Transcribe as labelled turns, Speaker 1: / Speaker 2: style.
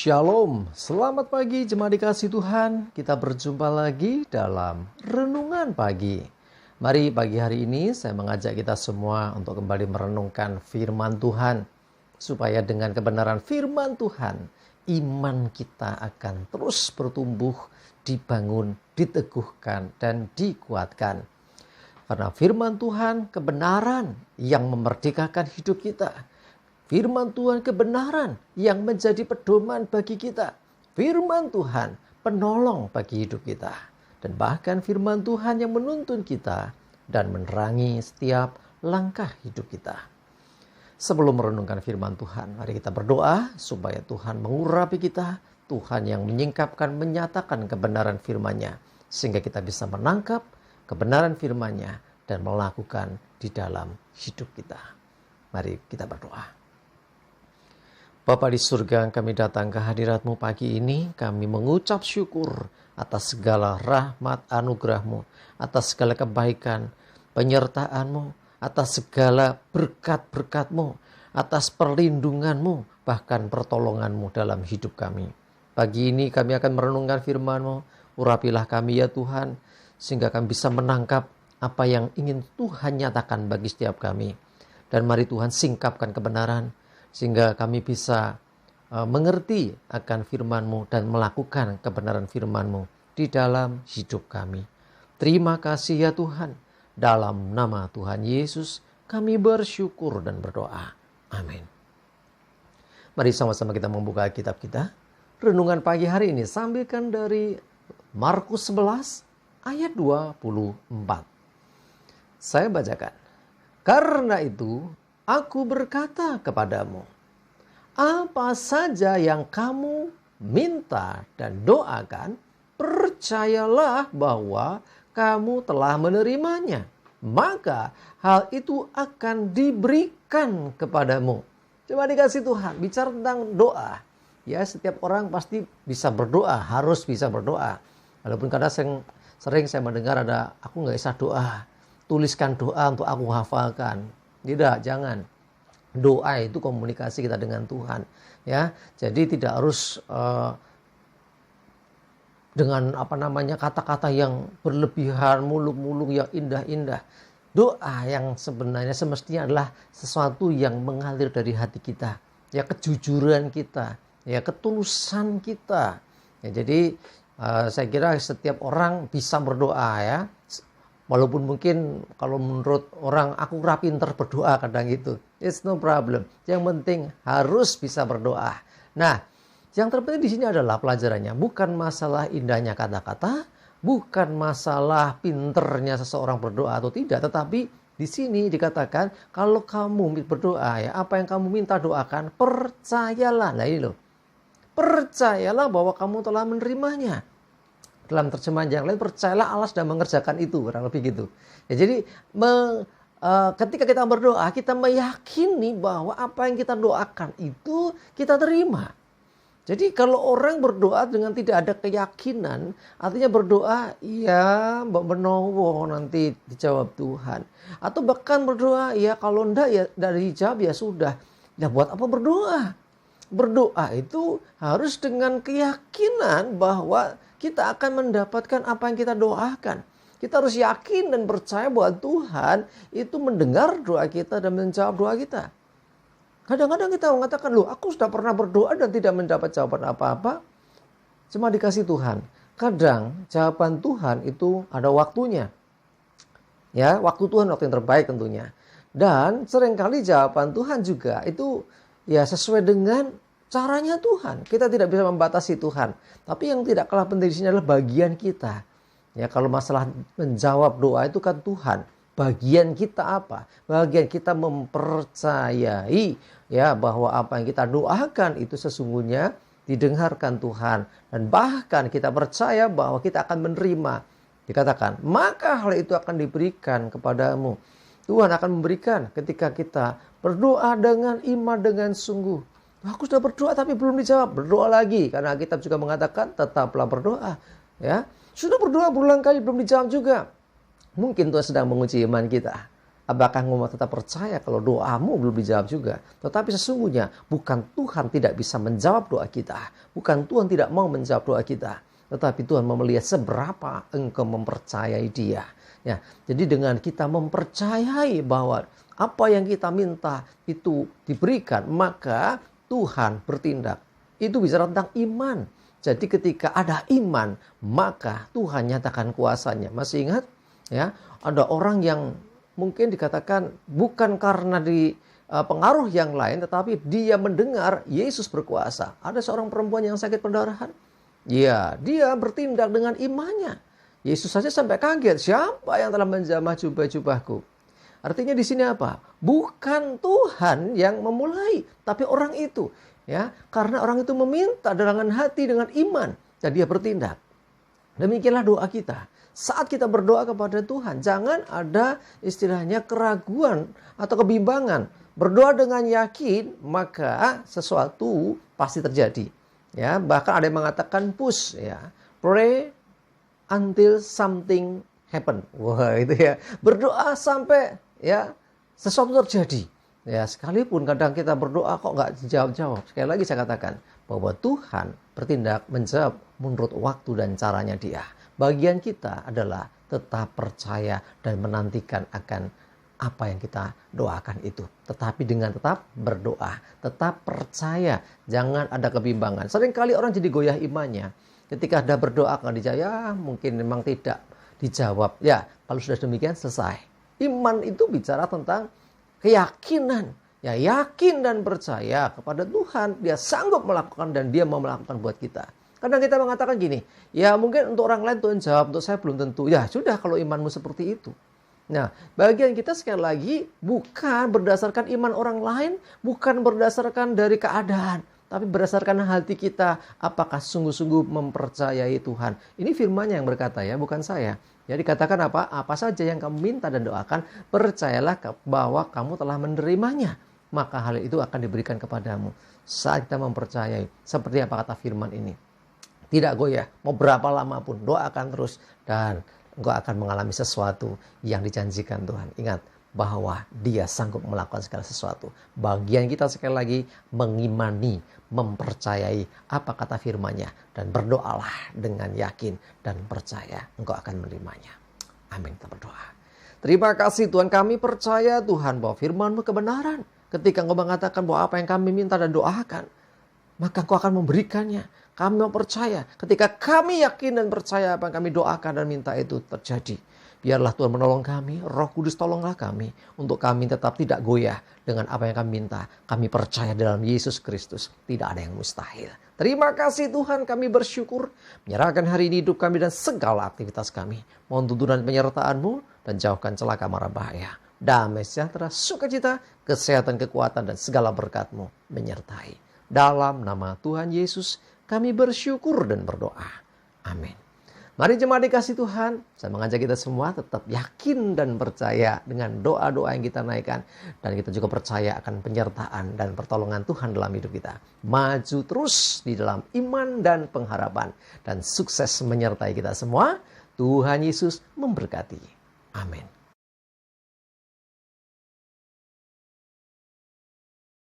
Speaker 1: Shalom, selamat pagi jemaat dikasih Tuhan. Kita berjumpa lagi dalam Renungan Pagi. Mari pagi hari ini saya mengajak kita semua untuk kembali merenungkan firman Tuhan. Supaya dengan kebenaran firman Tuhan, iman kita akan terus bertumbuh, dibangun, diteguhkan, dan dikuatkan. Karena firman Tuhan kebenaran yang memerdekakan hidup kita. Firman Tuhan kebenaran yang menjadi pedoman bagi kita. Firman Tuhan penolong bagi hidup kita. Dan bahkan firman Tuhan yang menuntun kita dan menerangi setiap langkah hidup kita. Sebelum merenungkan firman Tuhan, mari kita berdoa supaya Tuhan mengurapi kita. Tuhan yang menyingkapkan, menyatakan kebenaran firman-Nya. Sehingga kita bisa menangkap kebenaran firman-Nya dan melakukan di dalam hidup kita. Mari kita berdoa. Bapa di surga, kami datang ke hadirat-Mu pagi ini. Kami mengucap syukur atas segala rahmat anugerah-Mu, atas segala kebaikan penyertaan-Mu, atas segala berkat-berkat-Mu, atas perlindungan-Mu, bahkan pertolongan-Mu dalam hidup kami. Pagi ini kami akan merenungkan firman-Mu. Urapilah kami ya Tuhan, sehingga kami bisa menangkap apa yang ingin Tuhan nyatakan bagi setiap kami. Dan mari Tuhan singkapkan kebenaran, sehingga kami bisa mengerti akan firman-Mu dan melakukan kebenaran firman-Mu di dalam hidup kami. Terima kasih ya Tuhan. Dalam nama Tuhan Yesus kami bersyukur dan berdoa. Amin. Mari sama-sama kita membuka kitab kita. Renungan pagi hari ini sambilkan dari Markus 11 ayat 24. Saya bacakan. Karena itu aku berkata kepadamu, apa saja yang kamu minta dan doakan, percayalah bahwa kamu telah menerimanya. Maka hal itu akan diberikan kepadamu. Coba dikasih Tuhan, bicara tentang doa. Ya, setiap orang pasti bisa berdoa, harus bisa berdoa. Walaupun kadang sering saya mendengar ada, aku nggak bisa doa. Tuliskan doa untuk aku hafalkan. Tidak, jangan. Doa itu komunikasi kita dengan Tuhan, ya. Jadi tidak harus dengan kata-kata yang berlebihan, muluk-muluk yang indah-indah. Doa yang sebenarnya semestinya adalah sesuatu yang mengalir dari hati kita, ya, kejujuran kita, ya, ketulusan kita. Ya, jadi saya kira setiap orang bisa berdoa, ya. Walaupun mungkin kalau menurut orang aku pinter berdoa kadang itu. It's no problem. Yang penting harus bisa berdoa. Nah, yang terpenting di sini adalah pelajarannya. Bukan masalah indahnya kata-kata. Bukan masalah pinternya seseorang berdoa atau tidak. Tetapi di sini dikatakan kalau kamu berdoa, ya, apa yang kamu minta doakan, percayalah. Nah ini loh. Percayalah bahwa kamu telah menerimanya. Dalam terjemahan yang lain, percayalah Allah sudah mengerjakan itu, kurang lebih gitu. Ya, jadi ketika kita berdoa, kita meyakini bahwa apa yang kita doakan itu kita terima. Jadi kalau orang berdoa dengan tidak ada keyakinan, artinya berdoa, ya menowo nanti dijawab Tuhan. Atau bahkan berdoa, ya kalau enggak ya dari dijawab ya sudah. Ya buat apa berdoa? Berdoa itu harus dengan keyakinan bahwa kita akan mendapatkan apa yang kita doakan. Kita harus yakin dan percaya bahwa Tuhan itu mendengar doa kita dan menjawab doa kita. Kadang-kadang kita mengatakan, loh aku sudah pernah berdoa dan tidak mendapat jawaban apa-apa. Cuma dikasih Tuhan. Kadang jawaban Tuhan itu ada waktunya. Ya, waktu Tuhan waktu yang terbaik tentunya. Dan seringkali jawaban Tuhan juga itu ya sesuai dengan caranya Tuhan. Kita tidak bisa membatasi Tuhan. Tapi yang tidak kalah penting di sini adalah bagian kita. Ya, kalau masalah menjawab doa itu kan Tuhan. Bagian kita apa? Bagian kita mempercayai ya bahwa apa yang kita doakan itu sesungguhnya didengarkan Tuhan. Dan bahkan kita percaya bahwa kita akan menerima. Dikatakan, maka hal itu akan diberikan kepadamu. Tuhan akan memberikan ketika kita berdoa dengan iman, dengan sungguh. Aku sudah berdoa tapi belum dijawab. Berdoa lagi. Karena kitab juga mengatakan tetaplah berdoa. Ya, sudah berdoa berulang kali belum dijawab juga. Mungkin Tuhan sedang menguji iman kita. Apakah kamu tetap percaya kalau doamu belum dijawab juga? Tetapi sesungguhnya bukan Tuhan tidak bisa menjawab doa kita. Bukan Tuhan tidak mau menjawab doa kita. Tetapi Tuhan mau melihat seberapa engkau mempercayai Dia. Ya, jadi dengan kita mempercayai bahwa apa yang kita minta itu diberikan, maka Tuhan bertindak. Itu bicara tentang iman. Jadi ketika ada iman, maka Tuhan nyatakan kuasanya. Masih ingat? Ya, ada orang yang mungkin dikatakan bukan karena pengaruh yang lain, tetapi dia mendengar Yesus berkuasa. Ada seorang perempuan yang sakit perdarahan. Ya, dia bertindak dengan imannya. Yesus saja sampai kaget, siapa yang telah menjamah jubah-jubahku? Artinya di sini apa? Bukan Tuhan yang memulai, tapi orang itu. Ya, karena orang itu meminta dengan hati, dengan iman, dan dia bertindak. Demikianlah doa kita. Saat kita berdoa kepada Tuhan, jangan ada istilahnya keraguan atau kebimbangan. Berdoa dengan yakin, maka sesuatu pasti terjadi. Ya, bahkan ada yang mengatakan push, ya, pray until something happen. Wah, itu ya, berdoa sampai ya sesuatu terjadi. Ya, sekalipun kadang kita berdoa kok nggak dijawab-jawab. Sekali lagi saya katakan bahwa Tuhan bertindak menjawab menurut waktu dan caranya Dia. Bagian kita adalah tetap percaya dan menantikan akan apa yang kita doakan itu. Tetapi dengan tetap berdoa, tetap percaya, jangan ada kebimbangan. Seringkali orang jadi goyah imannya. Ketika ada berdoa akan dijawab, ya mungkin memang tidak dijawab. Ya, kalau sudah demikian selesai. Iman itu bicara tentang keyakinan. Ya, yakin dan percaya kepada Tuhan. Dia sanggup melakukan dan Dia mau melakukan buat kita. Kadang kita mengatakan gini, ya mungkin untuk orang lain Tuhan jawab, untuk saya belum tentu. Ya sudah kalau imanmu seperti itu. Nah, bagian kita sekali lagi bukan berdasarkan iman orang lain, bukan berdasarkan dari keadaan, tapi berdasarkan hati kita, apakah sungguh-sungguh mempercayai Tuhan. Ini firman-Nya yang berkata ya, bukan saya. Jadi katakan apa? Apa saja yang kamu minta dan doakan, percayalah bahwa kamu telah menerimanya. Maka hal itu akan diberikan kepadamu. Saat kita mempercayai, seperti apa kata firman ini. Tidak goyah, mau berapa lama pun, doakan terus. Dan engkau akan mengalami sesuatu yang dijanjikan Tuhan. Ingat bahwa Dia sanggup melakukan segala sesuatu. Bagian kita sekali lagi mengimani, mempercayai apa kata firman-Nya. Dan berdoalah dengan yakin dan percaya engkau akan menerimanya. Amin, kita berdoa. Terima kasih Tuhan, kami percaya Tuhan bahwa firman-Mu kebenaran. Ketika engkau mengatakan bahwa apa yang kami minta dan doakan, maka engkau akan memberikannya. Kami mau percaya. Ketika kami yakin dan percaya apa yang kami doakan dan minta itu terjadi. Biarlah Tuhan menolong kami. Roh Kudus tolonglah kami. Untuk kami tetap tidak goyah dengan apa yang kami minta. Kami percaya dalam Yesus Kristus. Tidak ada yang mustahil. Terima kasih Tuhan, kami bersyukur. Menyerahkan hari ini hidup kami dan segala aktivitas kami. Mohon tuntunan penyertaan-Mu dan jauhkan celaka mara bahaya. Damai sejahtera, sukacita, kesehatan, kekuatan dan segala berkat-Mu menyertai. Dalam nama Tuhan Yesus kami bersyukur dan berdoa. Amin. Mari jemaat dikasih Tuhan, saya mengajak kita semua tetap yakin dan percaya dengan doa-doa yang kita naikkan. Dan kita juga percaya akan penyertaan dan pertolongan Tuhan dalam hidup kita. Maju terus di dalam iman dan pengharapan. Dan sukses menyertai kita semua. Tuhan Yesus memberkati. Amin.